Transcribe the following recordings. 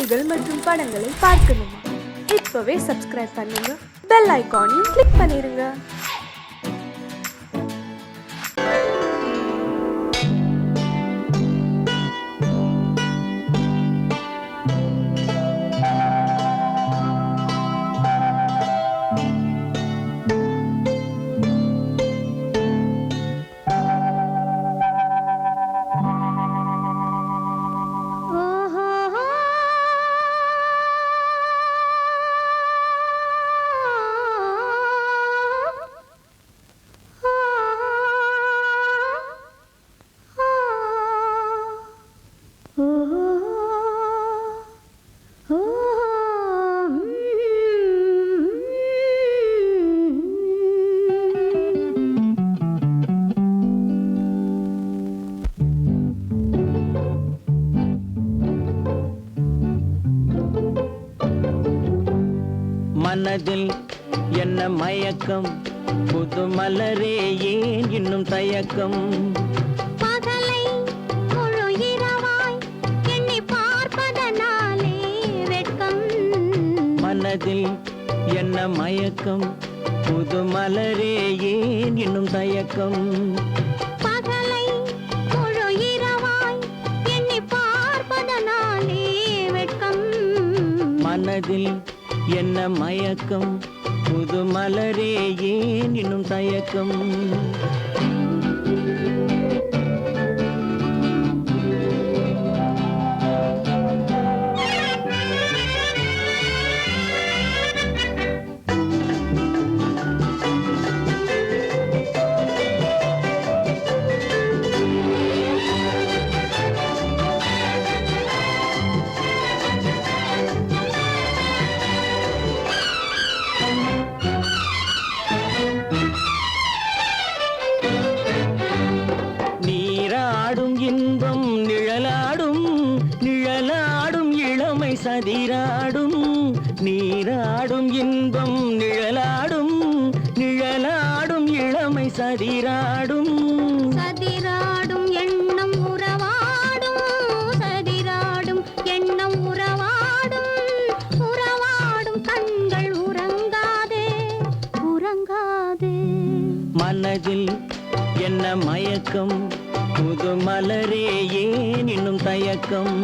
செய்திகள் மற்றும் படங்களை பார்க்கணுமா? இப்பவே சப்ஸ்கிரைப் பண்ணுங்க, பெல் ஐகானையும் கிளிக் பண்ணிருங்க. மனதில் என்ன மயக்கம், புது மலரே ஏன் இன்னும் தயக்கம்? பகலை முழு இரவாய் எண்ணி பார்ப்பதனாலே வெட்கம். மனதில் என்ன மயக்கம், புது மலரே ஏன் இன்னும் தயக்கம்? பகலை முழு இரவாய் எண்ணி பார்ப்பதனாலே வெட்கம். மனதில் என்ன மயக்கம், புது மலரே ஏன் இன்னும் தயக்கம்? இன்பம் நிழலாடும் நிழலாடும் இளமை சதிராடும். நீராடும் இன்பம் நிழலாடும் நிழலாடும் இளமை சதிராடும். சதிராடும் எண்ணம் உறவாடும், சதிராடும் எண்ணம் உறவாடும். உறவாடும் கண்கள் உறங்காதே உறங்காதே. மனதில் என்ன மயக்கம், புது மலரே ஏன் இன்னும் தயக்கம்?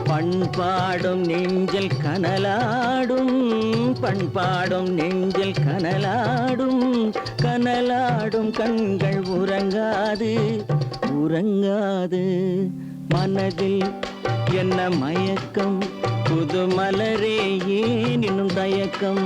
பண்பாடும் நெஞ்சில் கனலாடும், பண்பாடும் நெஞ்சில் கனலாடும். கனலாடும் கண்கள் உறங்காது உறங்காது. மனதில் என்ன மயக்கம், புது மலரே ஏன் இன்னும் தயக்கம்?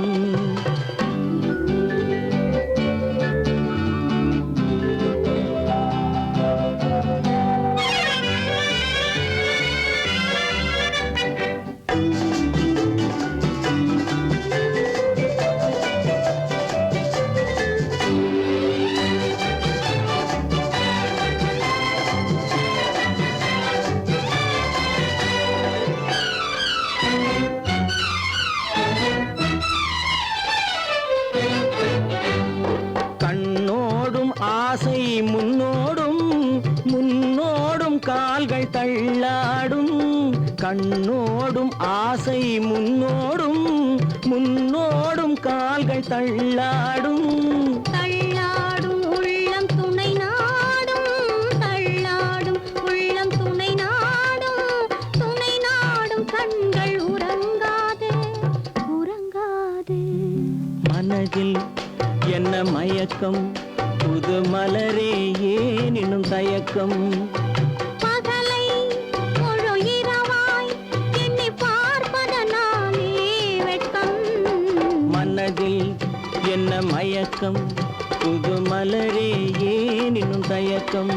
ஆசை முன்னோடும் முன்னோடும் கால்கள் தள்ளாடும். கண்ணோடும் ஆசை முன்னோடும் முன்னோடும் கால்கள் தள்ளாடும். தள்ளாடும் உள்ளம் துணை நாடும், தள்ளாடும் உள்ளம் துணை நாடும். துணை நாடும் கண்கள் உறங்காதே உறங்காதே. மனதில் என்ன மயக்கம், புது மலரே ஏன் இன்னும் தயக்கம்? பகலை முழு இரவாய் எண்ணி பார்ப்பதனாலே வெட்கம். மனதில் என்ன மயக்கம் புது மலரே ஏன் இன்னும் தயக்கம்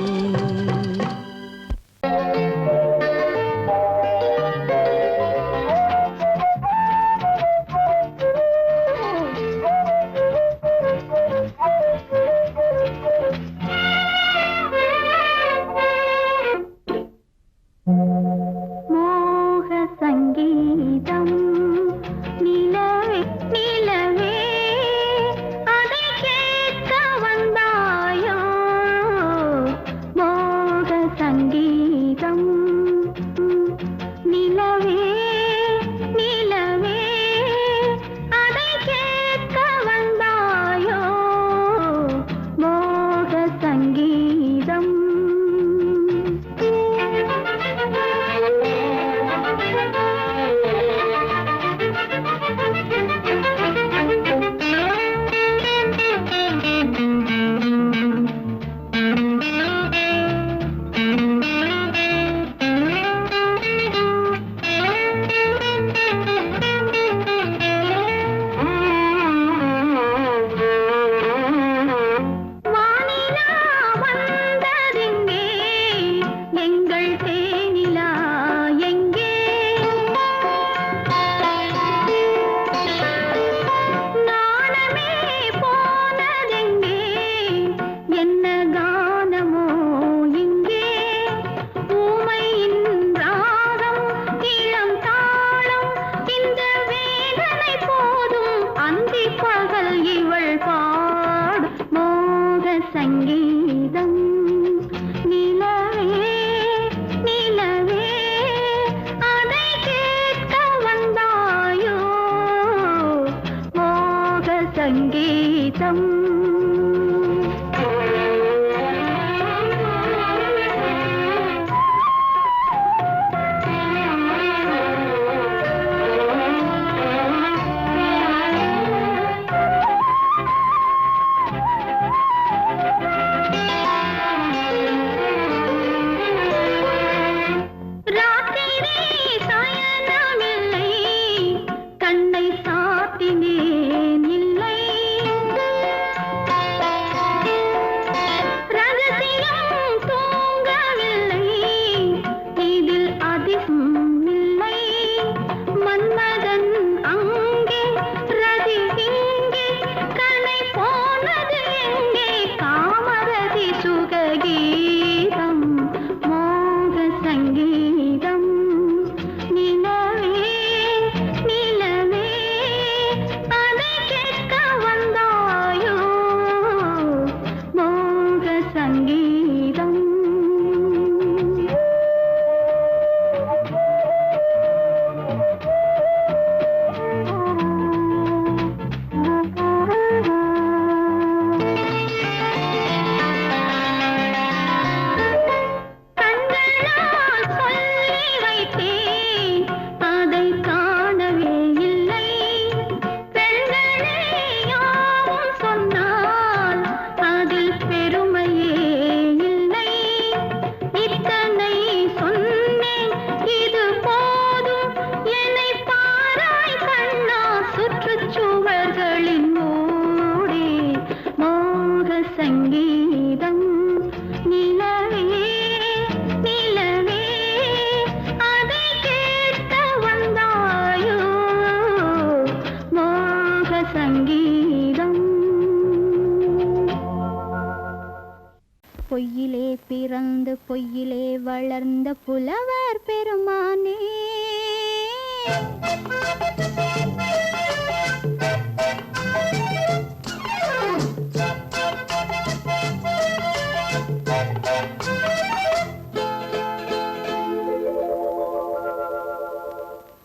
பொய்யிலே பிறந்து பொய்யிலே வளர்ந்த புலவர் பெருமானே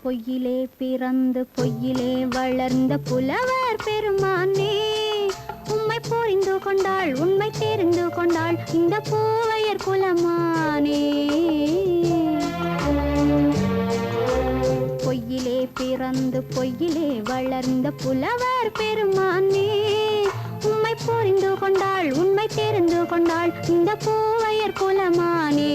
பொய்யிலே பிறந்து பொய்யிலே வளர்ந்த புலவர் பெருமானே உம்மை புரிந்து கொண்டாள் உண்மை தெரிந்து கொண்டாள் இந்த பூவையர் குலமானே பொய்யிலே பிறந்து பொய்யிலே வளர்ந்த புலவர் பெருமானே உம்மை புரிந்து கொண்டாள் உண்மை தெரிந்து கொண்டாள் இந்த பூவையர் குலமானே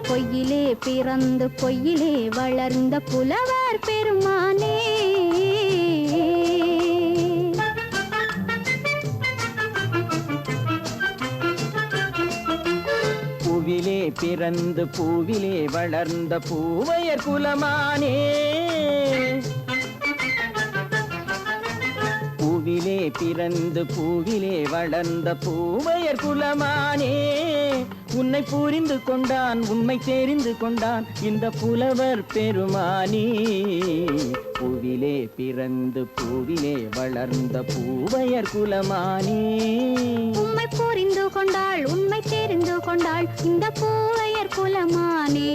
பொய்யிலே பிறந்து பொய்யிலே வளர்ந்த புலவர் பெருமானே பிறந்து பூவிலே வளர்ந்த பூவையர் குலமானே பூவிலே பிறந்து பூவிலே வளர்ந்த பூவையர் குலமானே உன்னை புரிந்து கொண்டான் உண்மை தெரிந்து கொண்டான் இந்த புலவர் பெருமானே பூவிலே பிறந்து பூவிலே வளர்ந்த பூவையர் குலமானே உண்மை புரிந்து கொண்டாள் உண்மை தெரிந்து கொண்டாள் இந்த பூவையர் குலமானே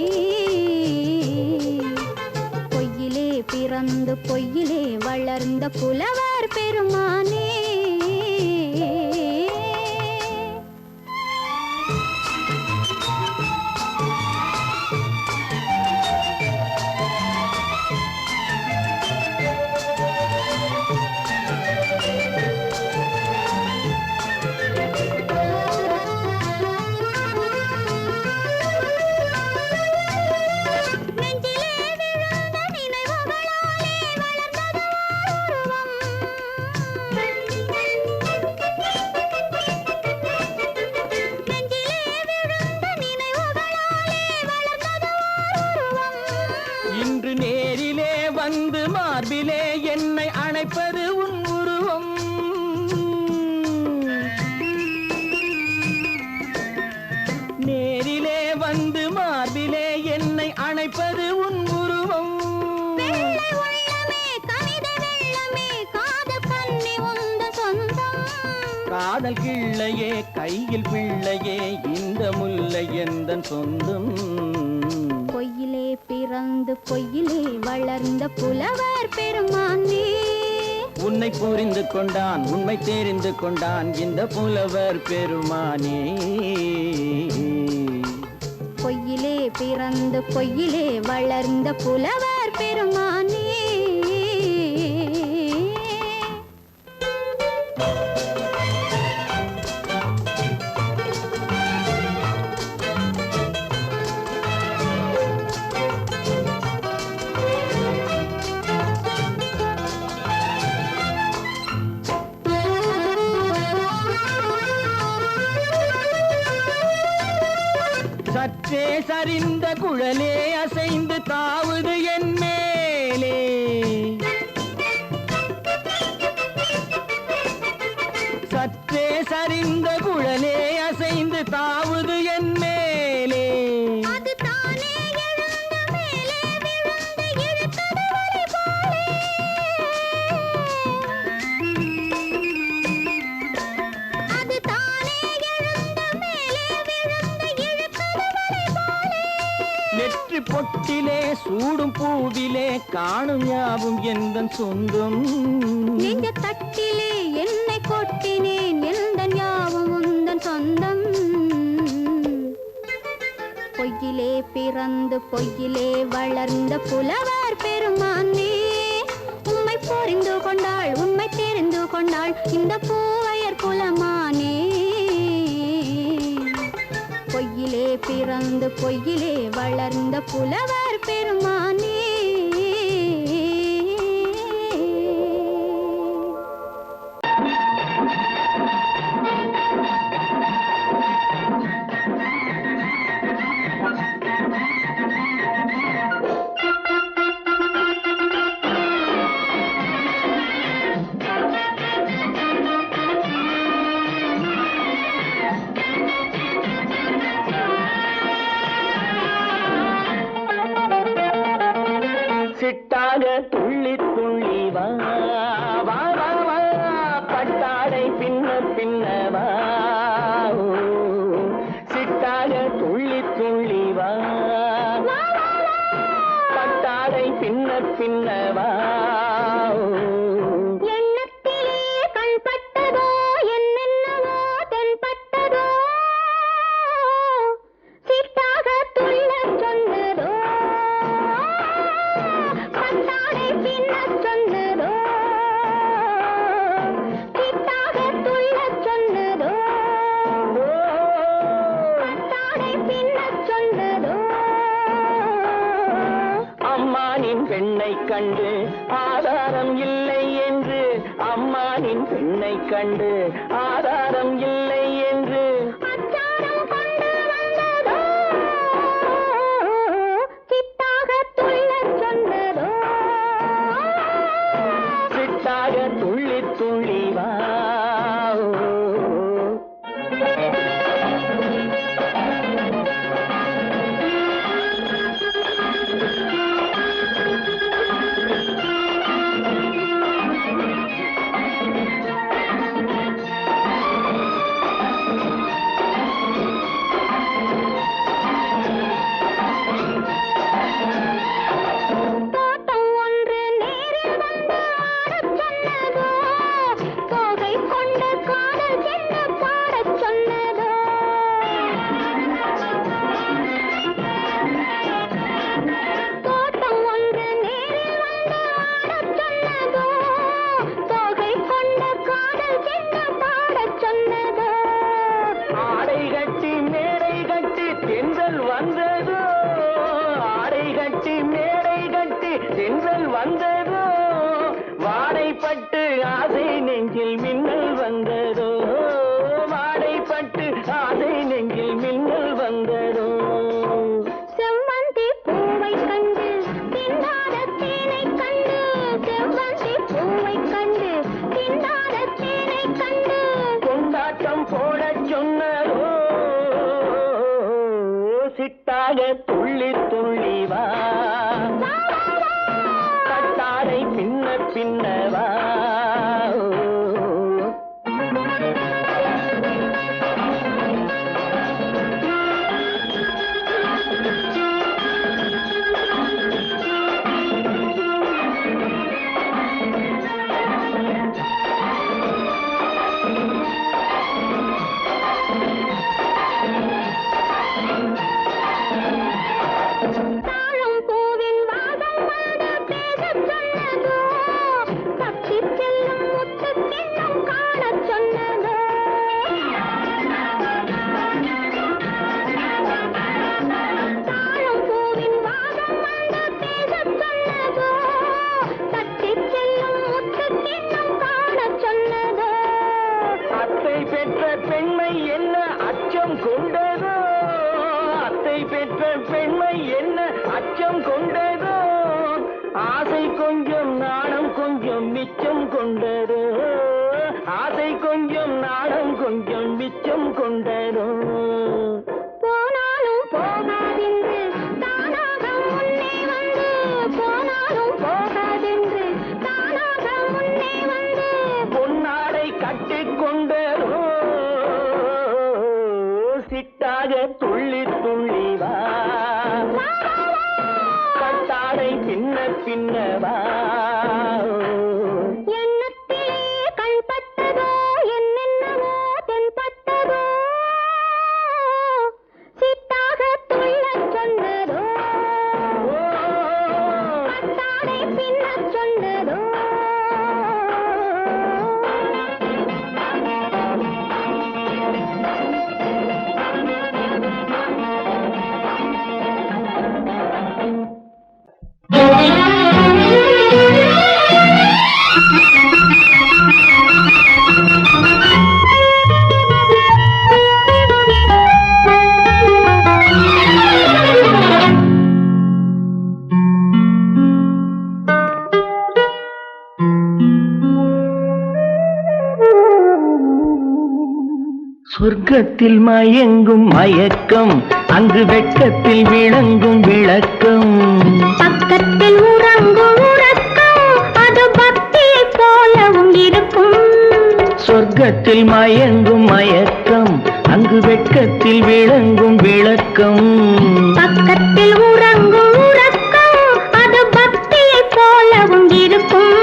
பொய்யிலே பிறந்து பொய்யிலே வளர்ந்த புலவர் பெருமானே இன்று நேரிலே வந்து மார்பிலே என்னை அணைப்பது உன் உருவம் நேரிலே வந்து மார்பிலே என்னை அணைப்பது உன் உருவம் காதல் கிள்ளையே கையில் பிள்ளையே இந்த முல்லை எந்தன் சொந்தம் பொய்யிலே பிறந்து பொய்யிலே வளர்ந்த புலவர் பெருமானே உன்னை புரிந்து கொண்டான் உண்மை தெரிந்து கொண்டான் இந்த புலவர் பெருமானே பொய்யிலே பிறந்து பொய்யிலே வளர்ந்த புலவர் பெருமானே சற்றே சரிந்த குழலே அசைந்து தாவுது என் மேலே சற்றே சரிந்த குழலே அசைந்து தாவுது என் மேலே நெற்றி பொட்டிலே சூடும் பூவிலே காணும் யாவும் எந்தன் சொந்தம் நெஞ்ச தட்டிலே என்னை கொட்டினேன் எந்தன் யாவும் உந்தன் சொந்தம் பொய்யிலே பிறந்து பொய்யிலே வளர்ந்த புலவர் பெருமானே உண்மை புரிந்து கொண்டாள் உண்மை தெரிந்து கொண்டாள் இந்த பூவையர் குலமானே பொய்யிலே பிறந்து பொய்யிலே வளர்ந்த புலவர் பெருமானே சிட்டாக துள்ளி துள்ளி வா வா வா வா பட்டாடை பின்ன பின்ன வா சிட்டாக துள்ளி துள்ளி வா பட்டாடை பின்ன பின்ன வா பெண்ணை கண்டு ஆதாரம் இல்லை என்று அம்மானின் பெண்ணை கண்டு ஆதாரம் இல்லை என்று வாடைப்பட்டு ஆசை நெஞ்சில் மின்னல் வந்ததோ வாடைப்பட்டு ஆசை நெஞ்சில் மின்னல் வந்ததோ செவ்வந்தி பூவை கண்டு திண்டாத தேனை கண்டு செவ்வந்தி பூவை கண்டு திண்டாத தேனை கண்டு கொண்டாட்டம் போட சொன்னதோ சிட்டாக துள்ளி துள்ளி வா கட்டாரை பின்ன பின்னவா பெற்ற பெண்மை என்ன அச்சம் கொண்டதோ அத்தை பெற்ற பெண்மை என்ன அச்சம் கொண்டதோ ஆசை கொஞ்சம் நாணம் கொஞ்சம் மிச்சம் கொண்டதோ ஆசை கொஞ்சம் நாணம் கொஞ்சம் மிச்சம் கொண்டதோ போனாலும் போகாதென்று தானாக முன்னே வந்து போனாலும் போகாதென்று தானாக முன்னே வந்து பொன்னாடை கட்டிக்கொண்டதோ சிட்டாக துள்ளி துள்ளி வா கட்டாடை பின்ன பின்னவா எண்ணத்திலே கண்பட்டதோ என்னென்னவோ தென்பட்டதோ சிட்டாக துள்ளச் சொன்னதோ கட்டாடை பின்னச் சொன்னதோ சொர்க்கத்தில் மயங்கும் மயக்கம் அங்கு வெட்கத்தில் விளங்கும் விளக்கம் பக்கத்தில் உறங்கும் உறக்கம் அது பக்தியை போலவும் இருக்கும் சொர்க்கத்தில் மயங்கும் மயக்கம் அங்கு வெட்கத்தில் விளங்கும் விளக்கம் பக்கத்தில் உறங்கும் உறக்கம் அது பக்தியை போலவும் இருக்கும்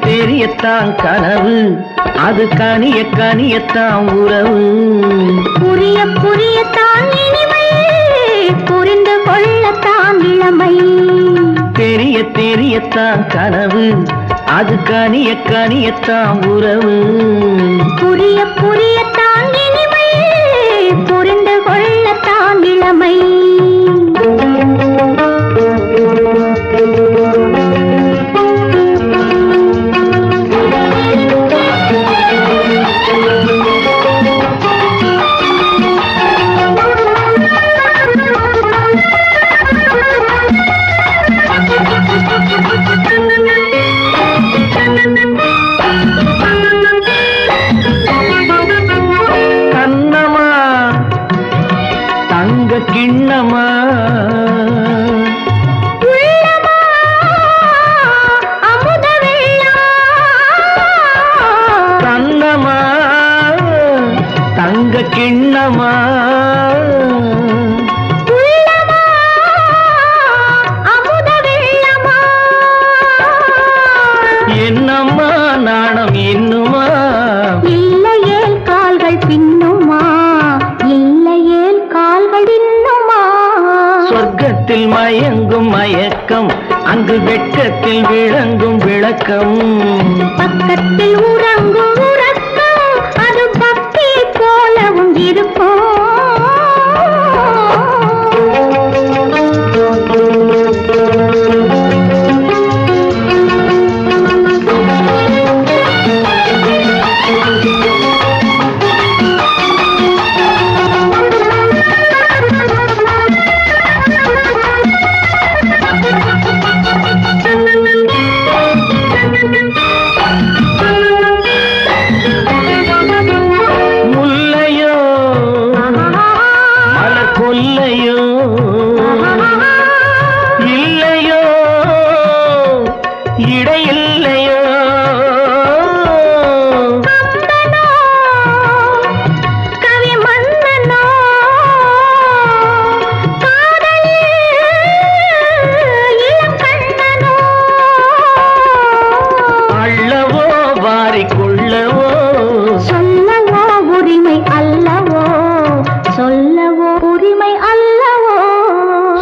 தெரியத்தான் கனவு அது கனிய கனியத்தான் உறவு புரிய புரியத்தான் இனிமை புரிந்து கொள்ளத்தான் இளமை தெரியத்தான் கனவு அது கனிய கனியத்தான் உறவு புரிய புரியத்தான் இனிமை புரிந்து கொள்ளத்தான் இளமை கண்ணமா தங்க கிண்ணமா கண்ணமா தங்க கிண்ணமா என்னம்மா நாணம் இன்னுமா இல்லையேல் கால்கள் பின்னுமா இல்லையேல் கால்கள் இன்னுமா சொர்க்கத்தில் மயங்கும் மயக்கம் அங்கு வெட்கத்தில் விளங்கும் விளக்கம். பக்கத்தில் உறங்கும் உறக்கம் அது பக்தி போலவும் இருக்கும்.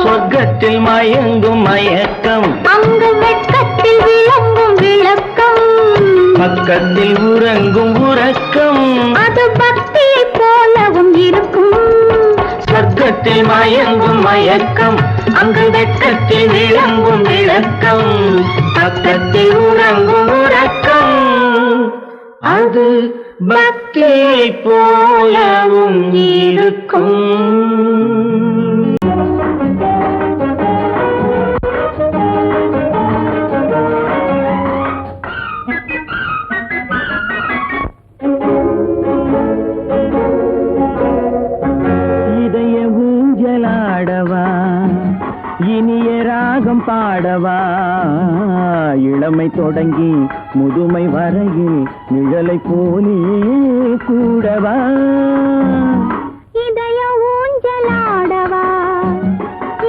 சொர்க்கத்தில் மயங்கும் மயக்கம் அங்கு வெட்கத்தில் விளங்கும் விளக்கம். பக்கத்தில் உறங்கும் உறக்கம் அது பக்தி போலவும் இருக்கும். சொர்க்கத்தில் மயங்கும் மயக்கம் அங்கு வெட்கத்தில் விளங்கும் விளக்கம். பக்கத்தில் உறங்கும் உறக்கம் அது பக்தி போலவும் இருக்கும். இனிய ராகம் பாடவா இளமை தொடங்கி முதுமை வரையில் நிழலை போலே கூடவா. இதய ஊஞ்சலாடவா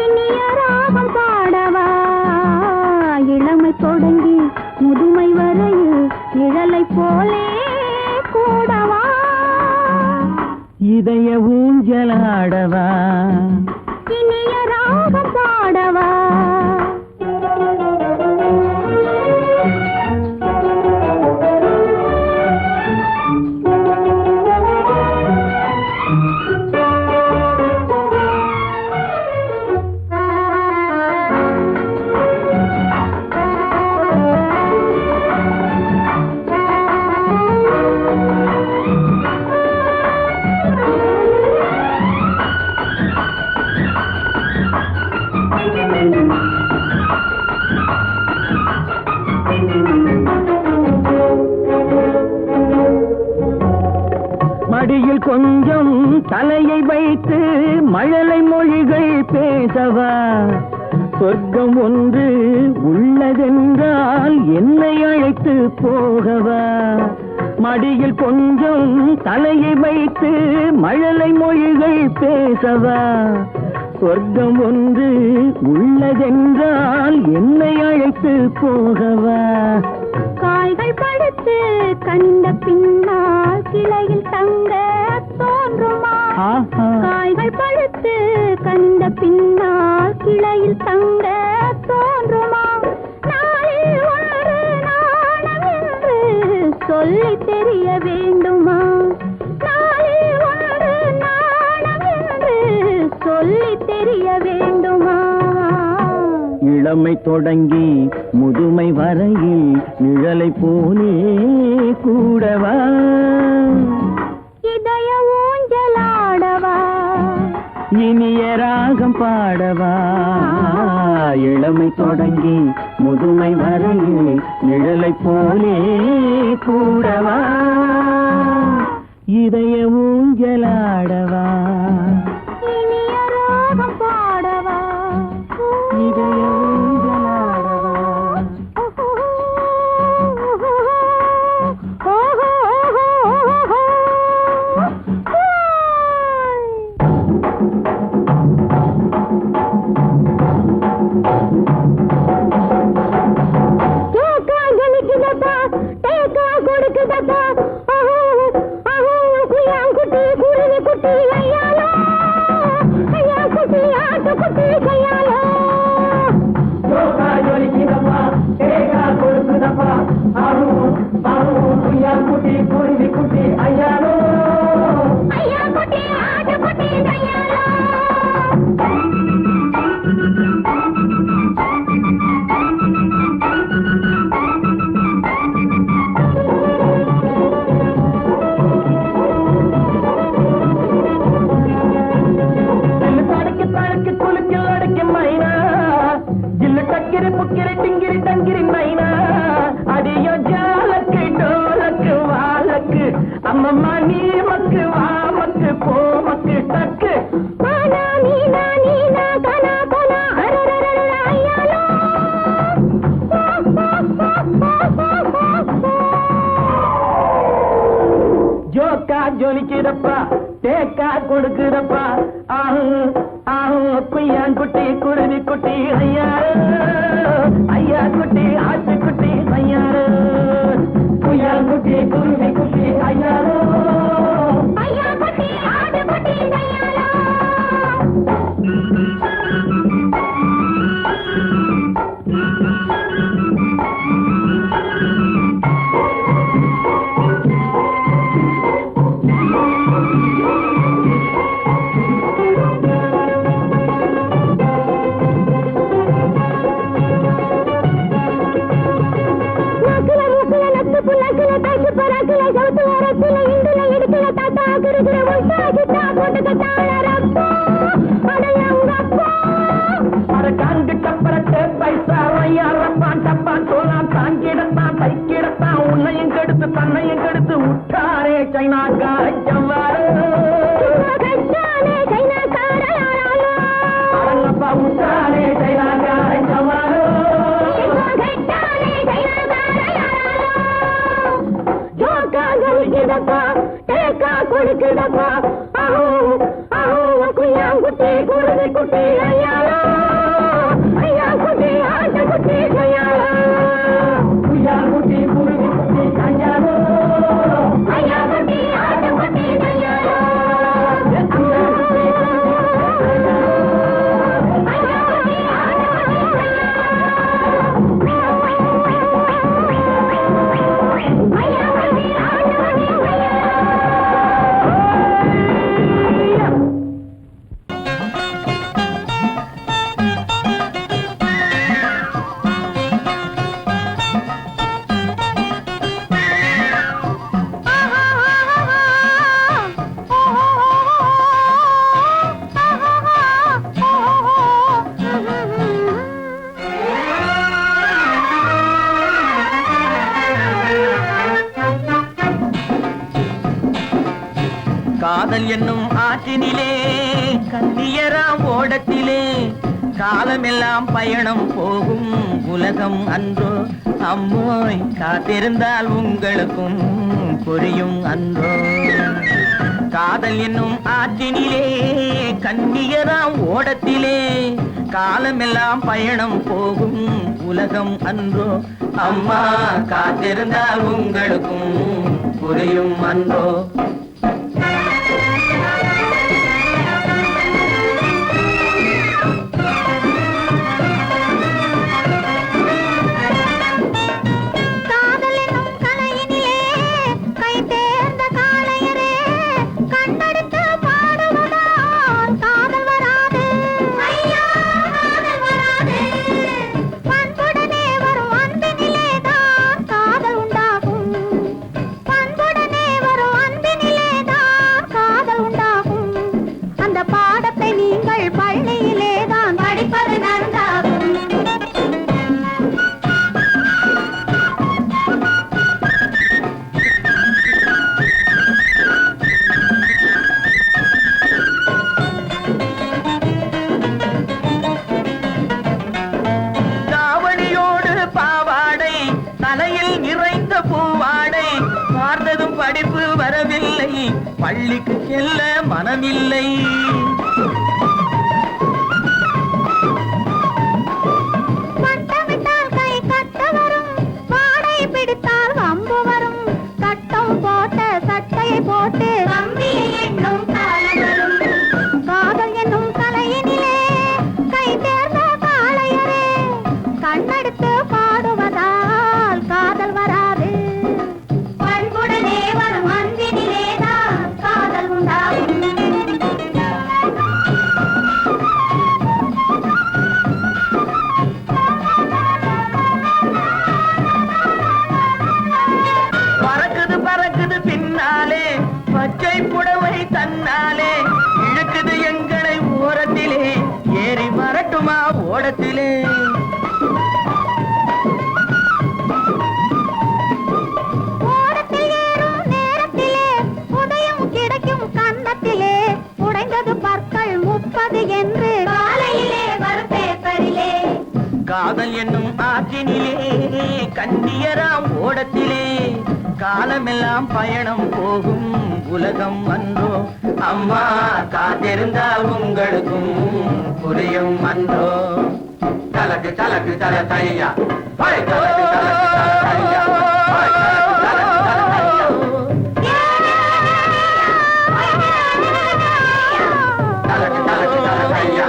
இனிய ராகம் பாடவா இளமை தொடங்கி முதுமை வரையில் நிழலை போலே கூடவா. இதய ஊஞ்சலாடவா இனிய ராகம் பாடவா. மடியில் கொஞ்சம் தலையை வைத்து மழலை மொழிகள் பேசவா. சொர்க்கம் ஒன்று உள்ளதென்றால் என்னை அழைத்து போகவா. மடியில் கொஞ்சம் தலையை வைத்து மழலை மொழிகள் பேசவா. சொர்க்கம் ஒன்று உள்ளதென்றால் என்னை அழைத்து போகவா. காய்கள் படுத்து கண்ட பின்னால் கிளையில் தங்க தோன்றுமா. காய்கள் படுத்து கண்ட பின்னால் கிளையில் தங்க தோன்றுமா. நாளில் ஒன்று நாணம் என்று சொல்லி தெரிய வேண்டுமா. நாளில் ஒன்று நாணம் என்று சொல்லி தெரிய வேண்டுமா. இளமை தொடங்கி முதுமை வரையில் நிழலை போலே கூடவா. இதய ஊஞ்சலாடவா இனிய ராகம் பாடவா இளமை தொடங்கி முதுமை வரையில் நிழலை போலே கூடவா. இதய ஊஞ்சலாடவா இனிய ராகம் பாடவா. இதய குட்டி குருவி குட்டி ஐயாலோ குட்டி குருவி குட்டி ஐயாரோ ஐயா குட்டி ஆட்டு குட்டி கையாலோ புக்கிரி டிங்கிரி டங்கிரி மைனா அடியோ ஜாலக்கு டோலக்கு வாலக்கு அம்மம்மா நீ மக்கு வா மக்கு போ மக்கு டக்கு மானா நீனா நீனா கனா கனா அரரரர ஐயாலோ ஜோக்கா ஜொலிக்குதப்பா தேக்கா கொடுக்குதப்பா ஆஹு ஆஹு குய்யாங்குட்டி குருவி குட்டி ஐயாரு ஐயா குட்டி ஆட்டு குட்டி ஐயாரு குய்யாங்குட்டி குருவி குட்டி ஐயாரு ஐயா குட்டி ஆட்டு குட்டி கையாலோ புலக்கில பேசி பறக்கில சவுத்து வரக்கில இந்துல இடுக்கில தாத்தா கிருகிற உள்டா கிட்டா போட்டுக்க தாளரப்பா அடையங்கப்பா அட காங்கு டப்பரட்டு பைசா ஐயாரப்பான் டப்பான் சோலாம் தாங்கிடத்தான் தைக்கிடத்தான் உன்னையும் கெடுத்து தன்னையும் கெடுத்து உட்டாரே சைனாக்கார ஜவ்வாறு அடங்கப்பா உட்டாரே சைனாக்கார ஜவ்வாறு கொடுக்குதப்பா ஆஹோ ஆஹோ குய்யாங்குட்டி குருவி குட்டி ஐயாலோ ஐயா குட்டி ஆட்டு குட்டி கையாலோ குய்யாங்குட்டி குருவி குட்டி ஐயாலோ ஐயா குட்டி ஆட்டு குட்டி கையாலோ காதல் என்னும் ஆற்றினிலே கண்ணியராம் ஓடத்திலே காலமெல்லாம் பயணம் போகும் உலகம் அன்றோ அம்மோய் காத்திருந்தால் உங்களுக்கும் புரியும் அன்றோ காதல் என்னும் ஆற்றினிலே கண்ணியராம் ஓடத்திலே காலமெல்லாம் பயணம் போகும் உலகம் அன்றோ அம்மா காத்திருந்தால் உங்களுக்கும் புரியும் அன்றோ படிப்பு வரவில்லை பள்ளிக்கு செல்ல மனமில்லை பட்டமிட்டால் கை கட்ட வரும் பாடை பிடித்தால் வம்பு வரும் சட்டம் போட்ட சட்டையை போட்டு கம்பியை எண்ணும் காலம் வரும் காதல் என்னும் கலையினிலே கை தேர்ந்த காளையரே கண்ணெடுத்து பாடுவதால் காதல் வராது கண்ணாலே பச்சை புடவை தன்னாலே இழுக்குது எங்களை ஓரத்திலே ஏறி வரட்டுமா ஓடத்திலே ஓடத்தில் ஏறும் நேரத்திலே உதயம் கிடைக்கும் கன்னத்திலே உடைந்தது பற்கள் 30 என்று காலையிலே வரும் பேப்பரிலே காதல் என்னும் ஆற்றினிலே கண்ணியராம் ஓடத்திலே காலமெல்லாம் பயணம் போகும் உலகம் அன்றோ அம்மா காத்திருந்தால் உங்களுக்கும் புரியும் அன்றோ தலக்கு தலக்கு தல தையா தலக்கு தலக்கு தல தையா தலக்கு தலக்கு தல தையா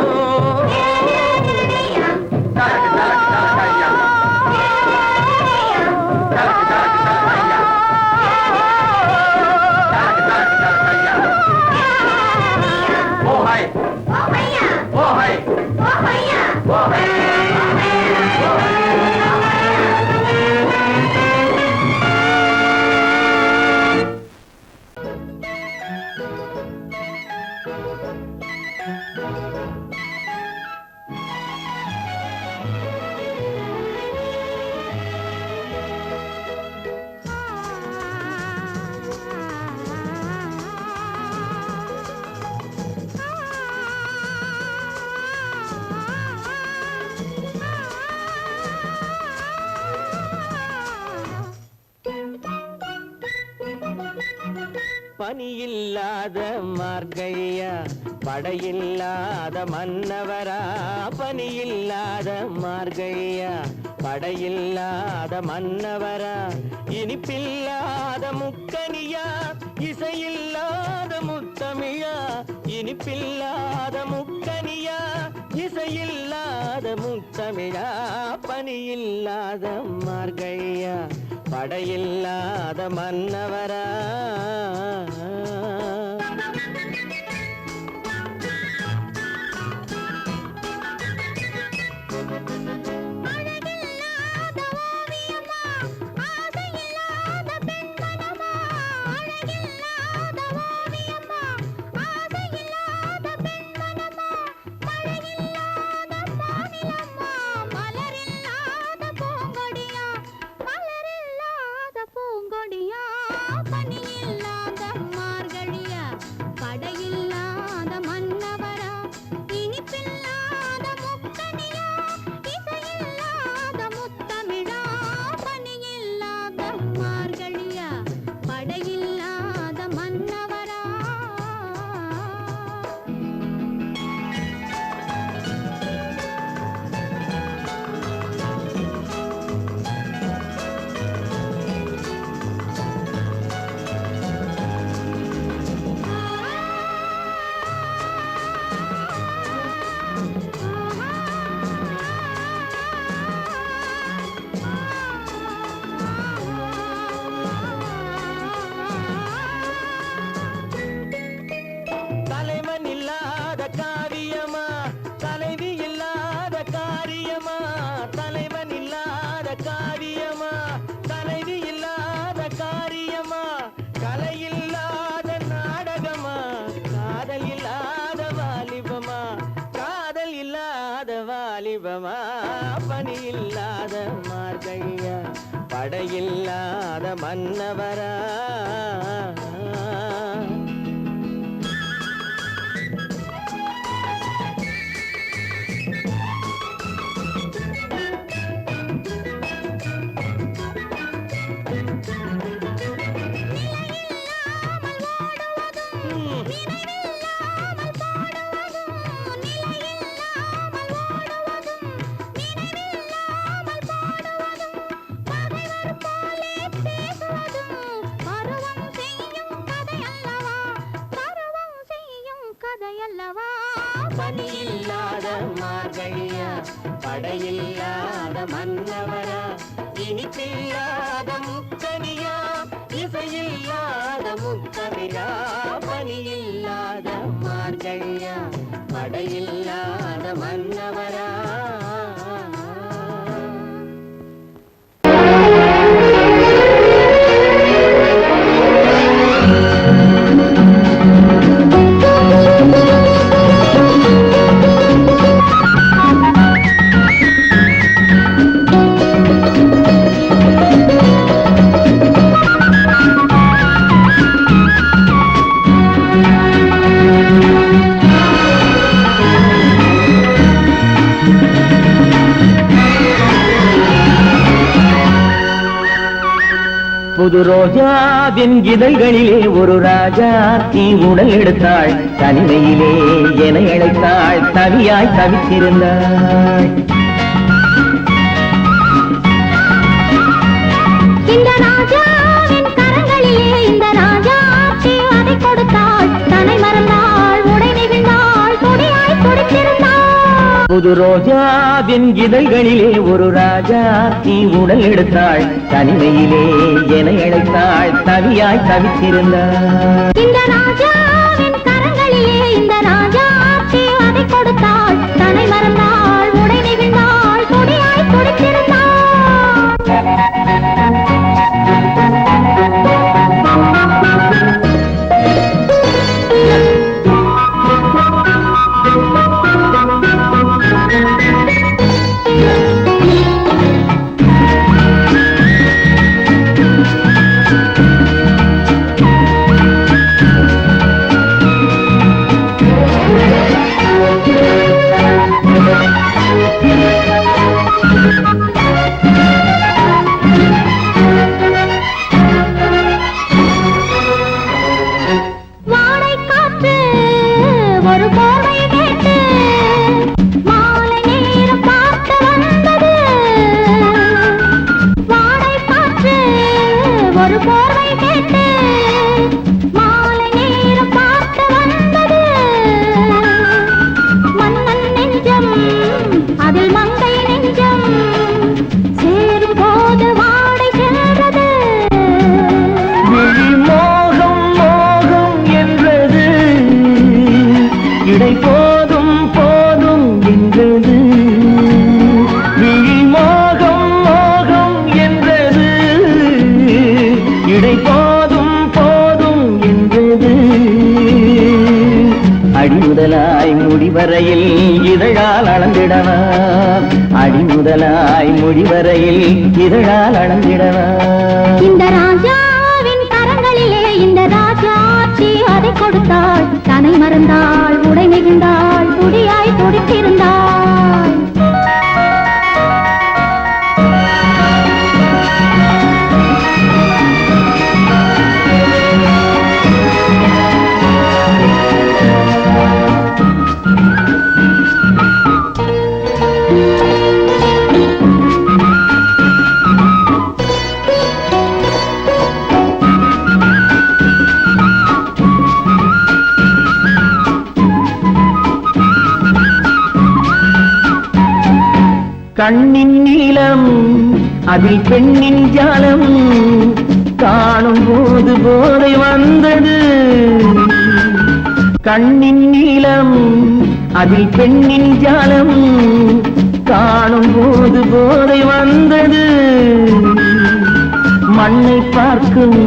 பனியில்லாத மார்கழியா படையில்லாத மன்னவரா பனியில்லாத மார்கழியா படையில்லாத மன்னவரா இனிப்பில்லாத முக்கனியா இசையில்லாத முத்தமிழா இனிப்பில்லாத முக்கனியா இசையில்லாத முத்தமிழா பனியில்லாத மார்கழியா படையில்லாத மன்னவரா வாலிபமா பனியில்லாத மார்கழியா படையில்லாத மன்னவரா பனியில்லாத மார்கழியா படையில்லாத மன்னவரா இனிப்பில்லாத முக்கனியா இசையில்லாத முத்தமிழா பனியில்லாத மார்கழியா படையில்லாத மன்னவரா புது ரோஜாவின் இதழ்களிலே ஒரு ராஜா தீ உடல் எடுத்தாள் தனிமையிலே என அழைத்தாள் தவியாய் தவித்திருந்தாள் இந்த ராஜாவின் கரங்களிலே இந்த ராஜா அதை கொடுத்தாள் தன்னை மறந்தாள் உடை நெகிழ்ந்தாள் கொடியாய் துடித்திருந்தாள் புது ரோஜாவின் இதழ்களிலே ஒரு ராஜா தீ உடல் எடுத்தாள் தனிமையிலே என அழைத்தாள் தவியாய் தவித்திருந்தாள் இந்த ராஜாவின் கரங்களிலே இந்த ராஜா அதை கொடுத்தாள் தன்னை மறந்தாள் உடை நெகிழ்ந்தாள் கொடியாய் துடித்திருந்தாள் அடிமுதலாய் முடிவரையில் இதழால் அளந்திடவா அடிமுதலாய் முடிவரையில் இதழால் அளந்திடவா இந்த ராஜாவின் கரங்களிலே இந்த ராஜாச்சி அதை கொடுத்தாள் தன்னை மறந்தாள் உடை நெகிழ்ந்தாள் துடியாய் துடித்திருந்தாள் கண்ணின் நீளம் அதில் பெண்ணின் ஜாலம் காணும் போது போதை வந்தது கண்ணின் நீளம் அதில் பெண்ணின் ஜாலம் காணும் போது போதை வந்தது மண்ணை பார்க்கும்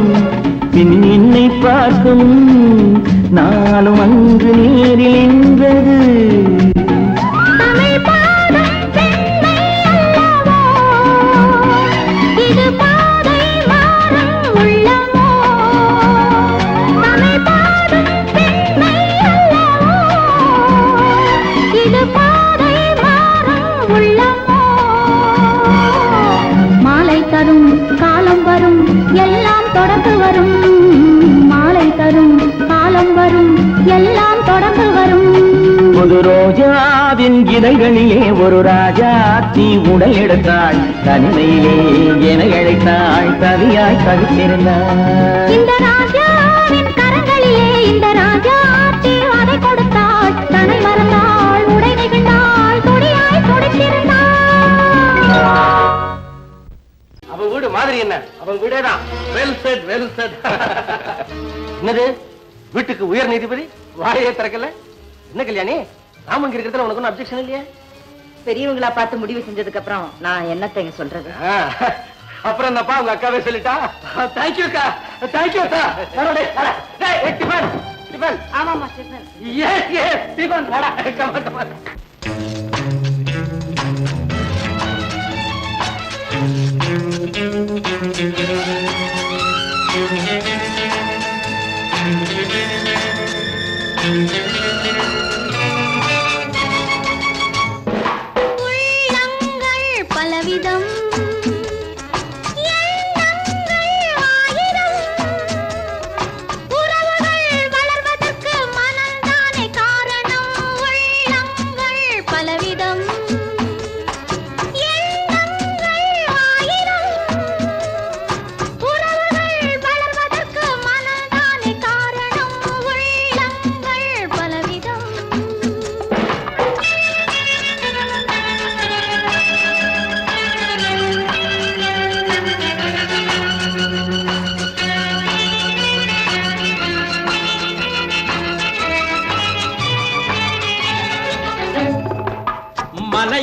பின் என்னை பார்க்கும் நாளும் அங்கு நேரில் என்றது புது ரோஜாவின் இதழ்களிலே ஒரு ராஜா தீ உடல் எடுத்தாள் தனிமையிலே என அழைத்தாள் தவியாய் தவித்திருந்தாள் இந்த ராஜாவின் கரங்களிலே இந்த ராஜா அதை கொடுத்தாள் தன்னை மறந்தாள் உடை நெகிழ்ந்தாள் கொடியாய் துடித்திருந்தாள் அவன் வீடு மாதிரி என்ன அவன் வீடேதான் வெல் செட் வெல் செட் என்னது வீட்டுக்கு உயர் நீதிபதி வாயே திறக்கல என்ன கல்யாணி ராமன் இருக்கிறதுல உனக்கு ஒன்றும் அப்செக்ஷன் இல்லையா பெரியவங்களா பார்த்து முடிவு செஞ்சதுக்கு அப்புறம் நான் என்னத்தைங்க சொல்றது அப்புறம் என்னப்பா உங்க அக்காவே சொல்லிட்டா தேங்க்யூ அக்கா தேங்க்யூ அக்கா டிஃபன் டிஃபன் ஆமாமா Stephen yes yes tiffin come on come on உள்ளங்கள் பலவிதம் எண்ணங்கள்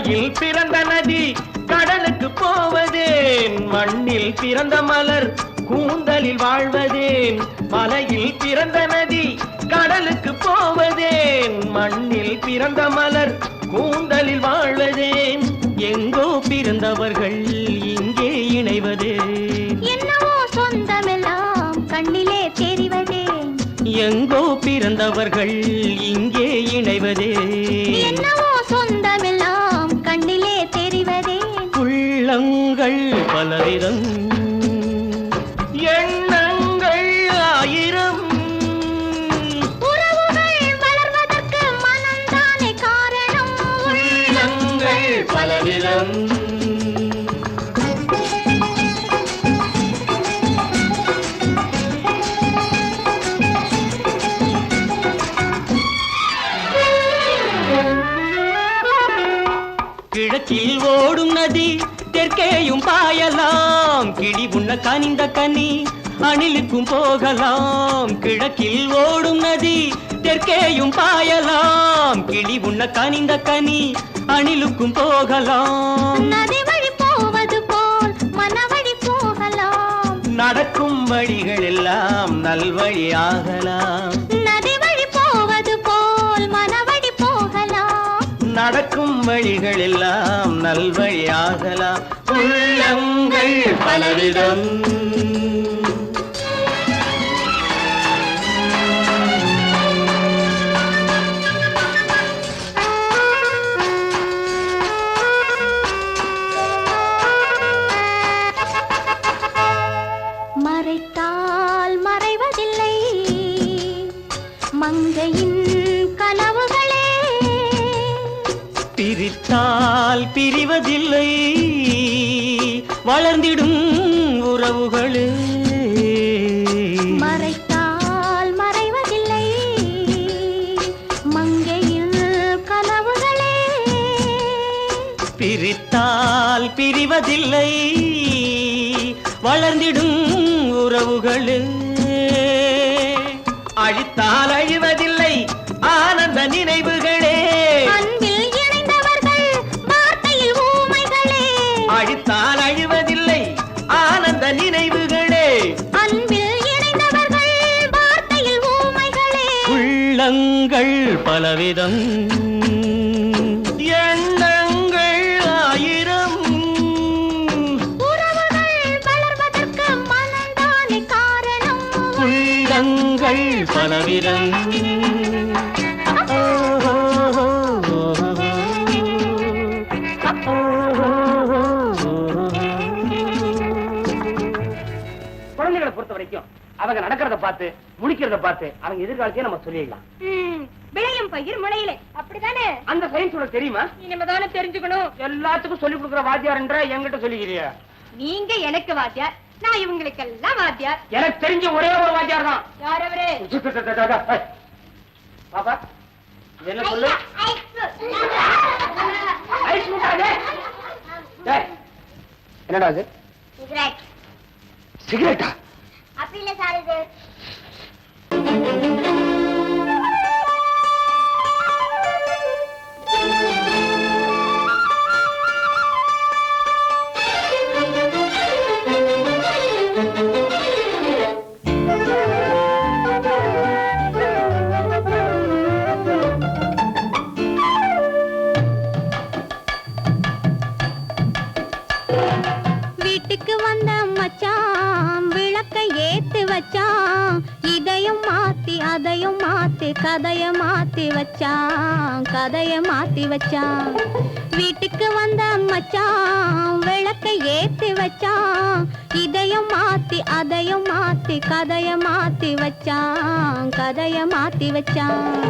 மலையில் பிறந்த நதி கடலுக்கு போவதேன், மண்ணில் பிறந்த மலர் கூந்தலில் வாழ்வதேன். மலையில் பிறந்த நதி கடலுக்கு போவதேன், மண்ணில் பிறந்த மலர் கூந்தலில் வாழ்வதேன். எங்கோ பிறந்தவர்கள் இங்கே இணைவதே, என்னவோ சொந்தமெல்லாம் கண்ணிலே தெரிவதே. எங்கோ பிறந்தவர்கள் இங்கே இணைவதே, என்னவோ சொந்தமெல்லாம் கண்ணிலே தெரிவதே. உள்ளங்கள் பலவிதம், எண்ணங்கள் ஆயிரம், உறவுகள் வளர்வதற்கு மனம்தானே காரணம். உள்ளங்கள் பலவிதம். கிழக்கில் ஓடும் நதி தெற்கேயும் பாயலாம், கிளி உண்ண கனிந்த கனி அணிலுக்கும் போகலாம். கிழக்கில் ஓடும் நதி தெற்கேயும் பாயலாம், கிளி உண்ண கனிந்த கனி அணிலுக்கும் போகலாம். நதி வழி போவது போல் மனவழி போகலாம், நடக்கும் வழிகள் எல்லாம் நல்வழியாகலாம். நதி வழி போவது போல் மனவழி போகலாம், நடக்கும் வழிகள் எல்லாம் நல்வழியாகலாம். உள்ளங்கள் பலவிதம், மறைத்தால் மறைவதில்லை மங்கையின் கனவுகளே, பிரித்தால் பிரிவதில்லை வளர்ந்திடும் உறவுகளே. மறைத்தால் மறைவதில்லை மங்கையின் கனவுகளே, பிரித்தால் பிரிவதில்லை வளர்ந்திடும் உறவுகளே. அழித்தால் அழிவதில்லை ஆனந்த நினைவுகளே, அன்பில் இணைந்தவர்கள் வார்த்தையில் ஊமைகளே. அழித்தால் அழிவதில்லை ஆனந்த நினைவுகளே, அன்பில் இணைந்தவர்கள் வார்த்தையில் ஊமைகளே. உள்ளங்கள் பலவிதம், எண்ணங்கள் ஆயிரம், உறவுகள் வளர்வதற்கு மனம்தானே காரணம். உள்ளங்கள் பலவிதம். குழந்தைகளை பொறுத்த வரைக்கும் அவங்க நடக்கிறத பார்த்து முடிக்கிறத பார்த்து அவங்க எதிர்காலத்தையே நம்ம சொல்லிடலாம். விளையும் பயிர் முளையிலே, அப்படித்தானே? அந்த சயின்ஸ் உனக்கு தெரியுமா? இனிமேதானே தெரிஞ்சுக்கணும். எல்லாத்துக்கும் சொல்லி கொடுக்குற வாத்தியார்ன்ற என்கிட்ட சொல்லிக்கிறியா? நீங்க எனக்கு வாத்தியார், நான் இவங்களுக்கெல்லாம் வாத்தியார். எனக்கு தெரிஞ்ச ஒரே ஒரு வாத்தியார் தான். யார் அவரு? பாப்பா இது என்ன சொல்லு? ஐஸ் முட்டாது. டேய், என்னடா அது? சிகரெட்டா? அப்படி இல்ல சார், இது வீட்டுக்கு வந்த மச்சான் விளக்கை ஏத்து வச்சான், இதையும் மாத்தி அதையும் மாத்தி கதைய மாத்தி வச்சான், கதைய மாத்தி வச்சான். வீட்டுக்கு வந்த மச்சான் விளக்கை ஏத்தி வச்சான், இதையும் மாத்தி அதையும் மாத்தி கதைய மாத்தி வச்சான், கதைய மாத்தி வச்சான்.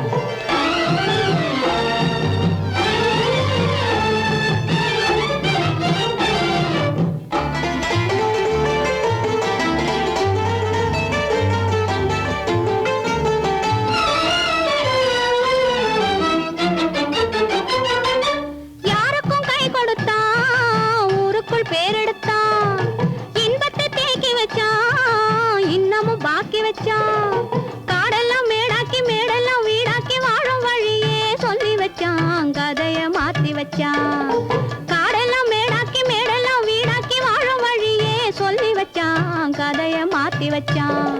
காடெல்லாம் மேடாக்கி மேடெல்லாம் வீடாக்கி வாழும் வழியே சொல்லி வச்சான், கதைய மாத்தி வச்சான். மாத்தி வச்சான்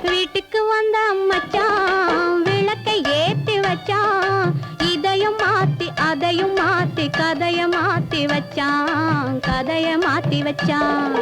வீட்டுக்கு வந்த மச்சான் விளக்கை ஏத்தி வச்சான் இதையும் மாத்தி அதையும் மாத்தி கதைய மாத்தி வச்சான் கதைய மாத்தி வச்சான்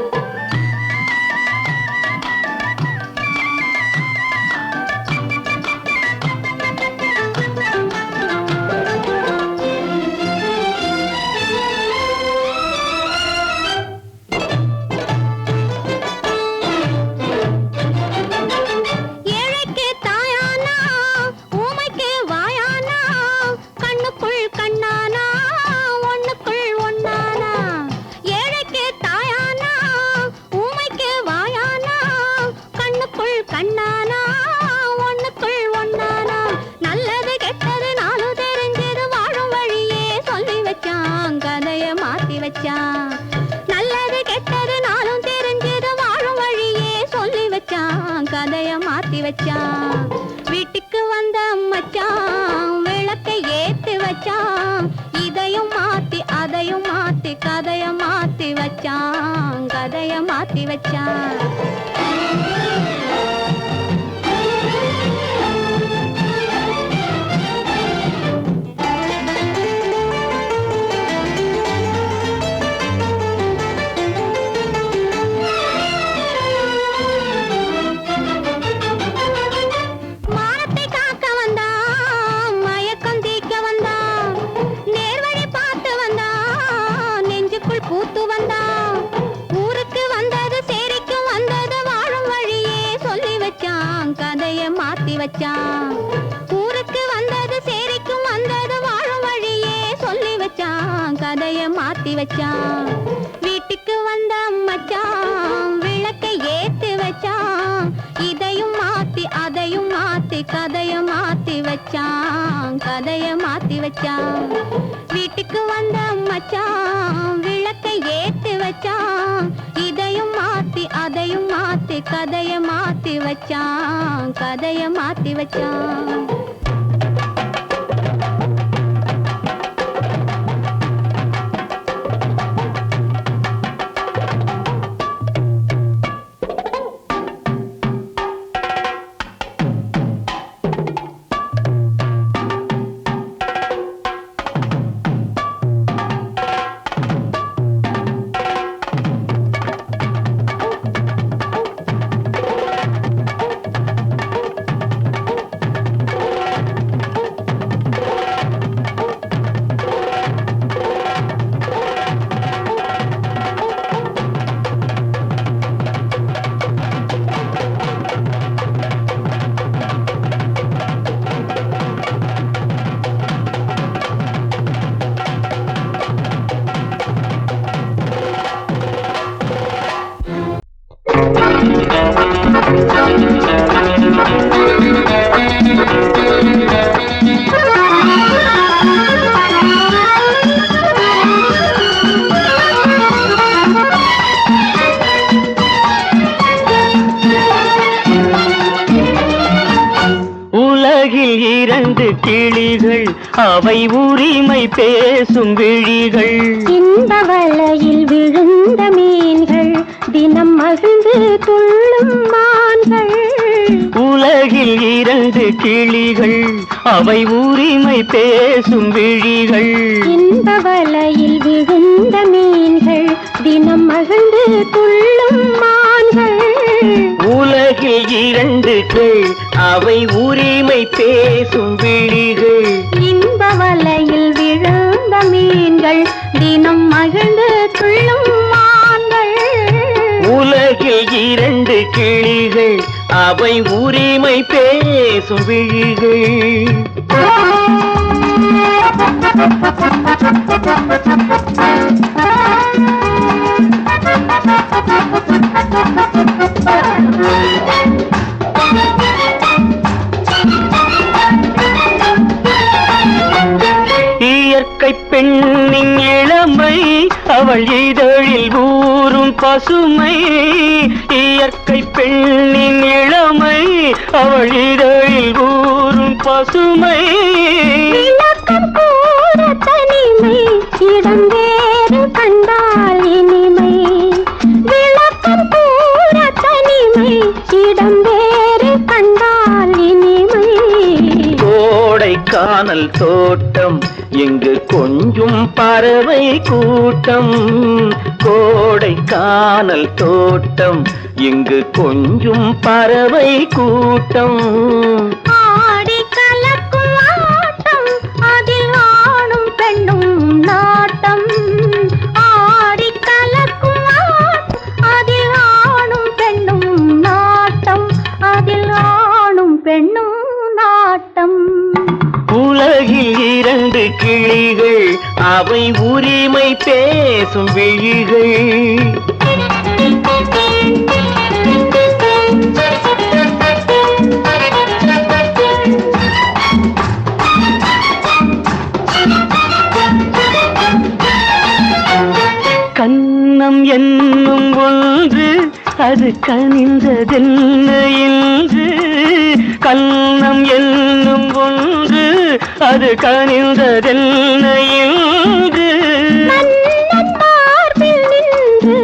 நல்லது கெட்டது நாளும் தெரிஞ்சது வாழும் வழியே சொல்லி வச்சான் கதைய மாத்தி வச்சான் வீட்டுக்கு வந்த மச்சான் விளக்கை ஏத்தி வச்சான் இதையும் மாத்தி அதையும் மாத்தி கதைய மாத்தி வச்சான் கதைய மாத்தி வச்சான் பூத்து வந்தான் ஊருக்கு வந்தது சேரிக்கும் வந்தது வாழும் வழியே சொல்லி வச்சான் கதைய மாத்தி வச்சான் ஊருக்கு வந்தது சேரிக்கும் வந்தது வாழும் வழியே சொல்லி வச்சான் கதைய மாத்தி வச்சான் வீட்டுக்கு வந்த மச்சான் விளக்கை ஏத்தி வச்சான் இதையும் மாத்தி அதையும் மாத்தி கதைய மாத்தி வச்சான் கதைய மாத்தி வச்சான் வீட்டுக்கு வந்த மச்சான் விளக்கை ஏத்தி வச்சான் இதையும் மாத்தி அதையும் மாத்தி கதைய மாத்தி வச்சான் கதைய மாத்தி வச்சான் உலகில் இரண்டு கிளிகள் அவை உரிமை பேசும் விழிகள் இன்ப வலையில் விழுந்த மீன்கள் தினம் மகிழ்ந்து துள்ளும் மான்கள் உலகில் இரண்டு கிளிகள் அவை உரிமை பேசும் விழிகள் இன்ப வலையில் விழுந்த மீன்கள் தினம் மகிழ்ந்து துள்ளும் மான்கள் உலகில் இரண்டு கிளி அவை உரிமை பேசும் விழிகள் இன்ப வலையில் விழுந்த மீன்கள் தினம் மகிழ்ந்து துள்ளும் மான்கள் உலகில் இரண்டு கிளிகள் அவை உரிமை பேசும் விழிகள் இயற்கை பெண்ணின் இளமை அவள் இதழில் ஊறும் பசுமை இயற்கை பெண்ணின் இளமை அவள் இதழில் ஊறும் பசுமை விளக்கம் கூற தனிமை இடம் வேறு கண்டால் இனிமை விளக்கம் கூற தனிமை கானல் தோட்டம் இங்கு கொஞ்சும் பறவை கூட்டம். கோடை கானல் தோட்டம் இங்கு கொஞ்சும் பறவை கூட்டம். ஆடி கலக்கும் ஆட்டம் அதில் ஆணும் பெண்ணும் நாட்டம். ஆடி கலக்கும் ஆட்டம் அதில் ஆணும் பெண்ணும் நாட்டம். அதில் ஆணும் பெண்ணும் நாட்டம். உலகில் இரண்டு கிளிகள் அவை உரிமை பேசும் விழிகள். கன்னம் என்னும் ஒன்று அது கனிந்ததென்ன என்று. கன்னம் என்னும் ஒன்று அது கனிந்ததென்ன என்று. மன்னன் மார்பில் நின்று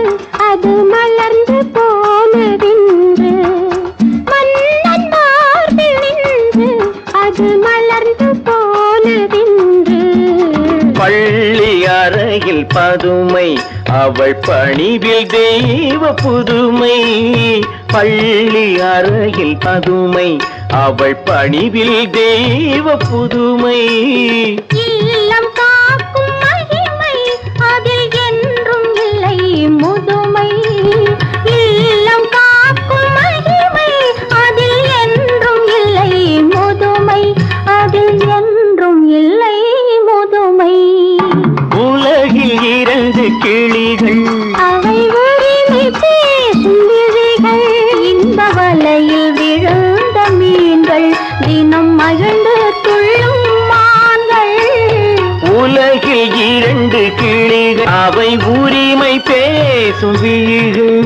அது மலர்ந்து போனதென்று. மன்னன் மார்பில் நின்று அது மலர்ந்து போனதென்று. பள்ளி அறையில் பதுமை அவள் பணிவில் தெய்வ புதுமை. பள்ளி அறையில் பதுமை அவள் பணிவில் தெய்வ புதுமை. இல்லம் காக்கும் மகிமை அதில் என்றும் இல்லை முதுமை. இல்லம் காக்கும் மகிமை அதில் என்றும் இல்லை முதுமை. அதில் என்றும் இல்லை முதுமை. உலகில் இரண்டு கிளிகள் அவை உரிமை பேசும் விழிகள். இந்த வலையில் விழுந்த மீன்கள் தினம் மகிழ்ந்து துள்ளும் மான்கள். உலகில் இரண்டு கிளிகள் அவை உரிமை பேசும் விழிகள்.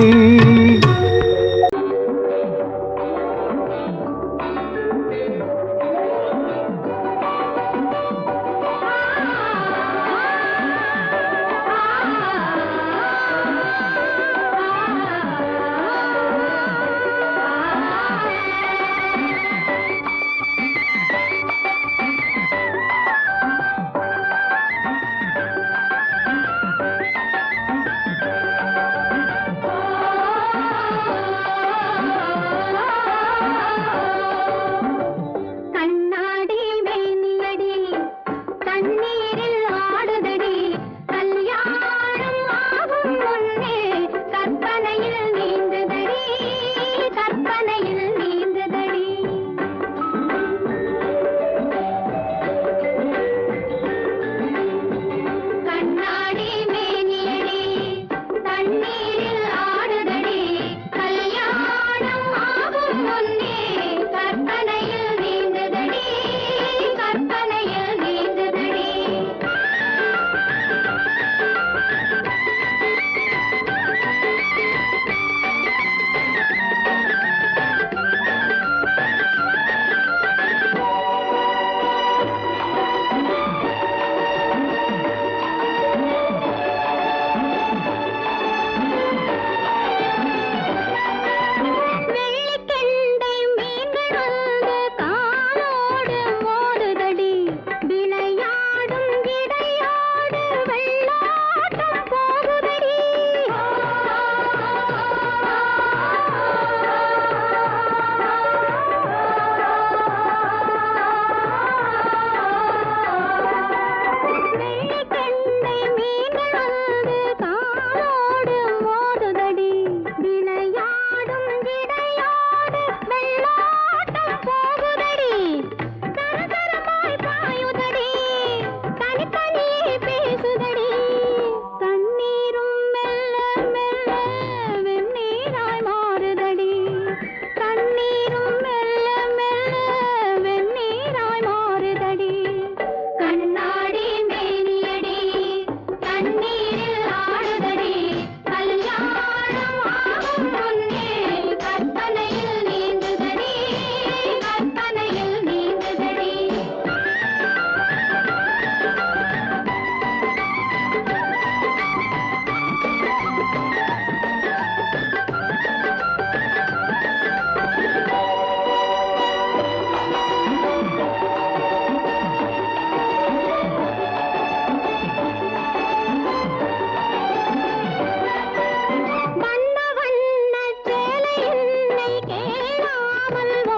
இல்லாமல்